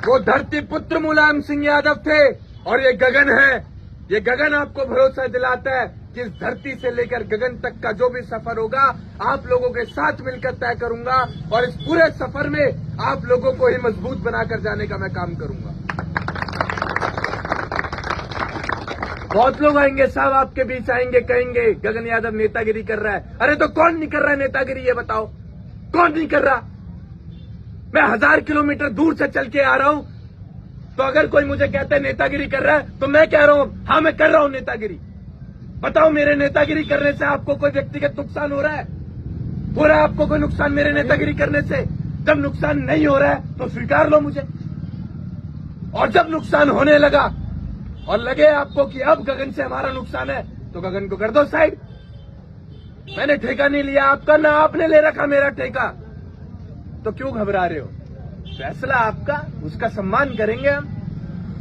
वो धरती पुत्र मुलायम सिंह यादव थे और ये गगन है। ये गगन आपको भरोसा दिलाता है कि इस धरती से लेकर गगन तक का जो भी सफर होगा आप लोगों के साथ मिलकर तय करूंगा और इस पूरे सफर में आप लोगों को ही मजबूत बनाकर जाने का मैं काम करूंगा। बहुत लोग आएंगे साहब, आपके बीच आएंगे, कहेंगे गगन यादव नेतागिरी कर रहा है। अरे तो कौन नहीं कर रहा है नेतागिरी, ये बताओ कौन नहीं कर रहा। मैं 1000 किलोमीटर दूर से चल के आ रहा हूं, तो अगर कोई मुझे कहता है नेतागिरी कर रहा है तो मैं कह रहा हूं हाँ मैं कर रहा हूं नेतागिरी। बताओ मेरे नेतागिरी करने से आपको कोई व्यक्तिगत नुकसान हो रहा है? हो रहा है आपको कोई नुकसान मेरे नेतागिरी करने से? जब नुकसान नहीं हो रहा है तो स्वीकार लो मुझे, और जब नुकसान होने लगा और लगे आपको कि अब गगन से हमारा नुकसान है तो गगन को कर दो साइड। मैंने ठेका नहीं लिया आपका, ना आपने ले रखा मेरा ठेका, तो क्यों घबरा रहे हो? फैसला आपका, उसका सम्मान करेंगे हम।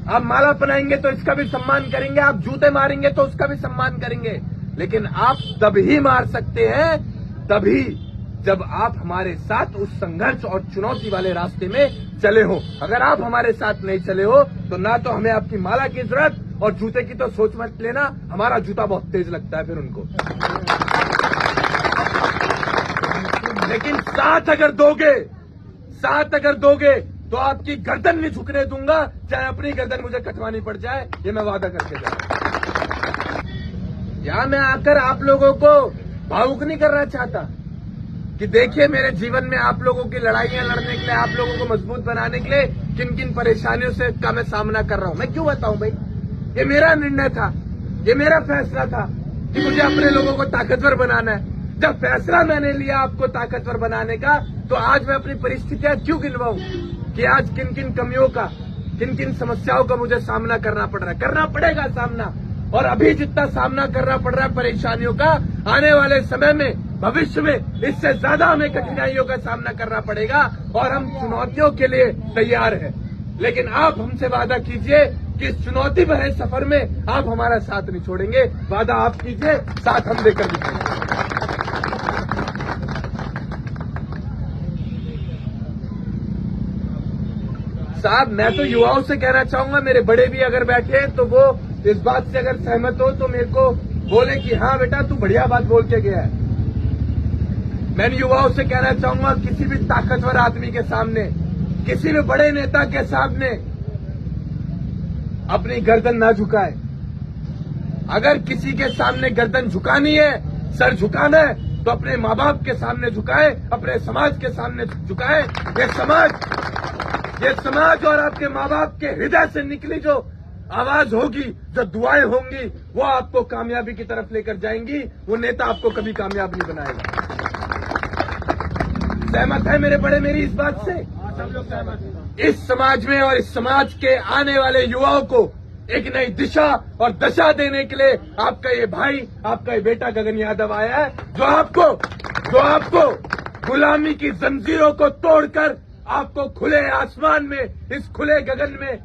आप माला पहनाएंगे तो इसका भी सम्मान करेंगे, आप जूते मारेंगे तो उसका भी सम्मान करेंगे, लेकिन आप तभी मार सकते हैं तभी जब आप हमारे साथ उस संघर्ष और चुनौती वाले रास्ते में चले हो। अगर आप हमारे साथ नहीं चले हो तो ना तो हमें आपकी माला की जरूरत, और जूते की तो सोच मत लेना, हमारा जूता बहुत तेज लगता है फिर उनको। लेकिन साथ अगर दोगे तो आपकी गर्दन नहीं झुकने दूंगा, चाहे अपनी गर्दन मुझे कटवानी पड़ जाए, ये मैं वादा करके जा रहा हूं। यहां मैं आकर आप लोगों को भावुक नहीं करना चाहता कि देखिए मेरे जीवन में आप लोगों की लड़ाइयां लड़ने के लिए, आप लोगों को मजबूत बनाने के लिए किन किन परेशानियों से का मैं सामना कर रहा हूं। मैं क्यों बताऊं भाई, ये मेरा निर्णय था, ये मेरा फैसला था कि मुझे अपने लोगों को ताकतवर बनाना है। जब फैसला मैंने लिया आपको ताकतवर बनाने का, तो आज मैं अपनी परिस्थितियां क्यों गिनवाऊं कि आज किन किन कमियों का, किन किन समस्याओं का मुझे सामना करना पड़ रहा है। करना पड़ेगा सामना, और अभी जितना सामना करना पड़ रहा है परेशानियों का, आने वाले समय में, भविष्य में इससे ज्यादा हमें कठिनाइयों का सामना करना पड़ेगा, और हम चुनौतियों के लिए तैयार हैं। लेकिन आप हमसे वादा कीजिए कि इस चुनौती भरे सफर में आप हमारा साथ नहीं छोड़ेंगे। वादा आप कीजिए, साथ हम लेकर दिखाएंगे। साहब मैं तो युवाओं से कहना चाहूंगा, मेरे बड़े भी अगर बैठे हैं तो वो इस बात से अगर सहमत हो तो मेरे को बोले कि हाँ बेटा तू बढ़िया बात बोल के गया है। मैं युवाओं से कहना चाहूंगा, किसी भी ताकतवर आदमी के सामने, किसी भी बड़े नेता के सामने अपनी गर्दन ना झुकाए। अगर किसी के सामने गर्दन झुकानी है, सर झुकाना है, तो अपने माँ बाप के सामने झुकाए, अपने समाज के सामने झुकाए। ये समाज और आपके माँ बाप के हृदय से निकली जो आवाज होगी, जो दुआएं होंगी, वो आपको कामयाबी की तरफ लेकर जाएंगी। वो नेता आपको कभी कामयाब नहीं बनाएगा। सहमत है मेरे बड़े मेरी इस बात से? इस समाज में और इस समाज के आने वाले युवाओं को एक नई दिशा और दशा देने के लिए आपका ये भाई, आपका ये बेटा गगन यादव आया है, जो आपको गुलामी की जंजीरों को तोड़कर आपको खुले आसमान में, इस खुले गगन में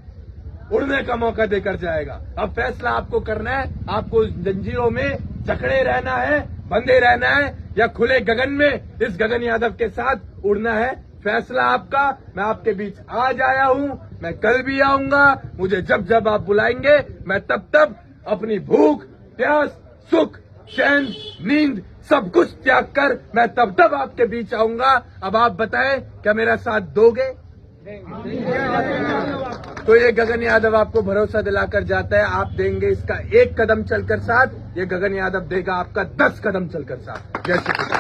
उड़ने का मौका देकर जाएगा। अब फैसला आपको करना है, आपको जंजीरों में जकड़े रहना है, बंधे रहना है, या खुले गगन में इस गगन यादव के साथ उड़ना है। फैसला आपका। मैं आपके बीच आज आया हूं, मैं कल भी आऊंगा। मुझे जब जब आप बुलाएंगे मैं तब तब अपनी भूख, प्यास, सुख, चैन, नींद सब कुछ त्याग कर मैं तब तब आपके बीच आऊंगा। अब आप बताएं, क्या मेरा साथ दोगे? तो ये गगन यादव आपको भरोसा दिलाकर जाता है, आप देंगे इसका 1 कदम चलकर साथ, ये गगन यादव देगा आपका 10 कदम चलकर साथ। जय श्री कृष्ण।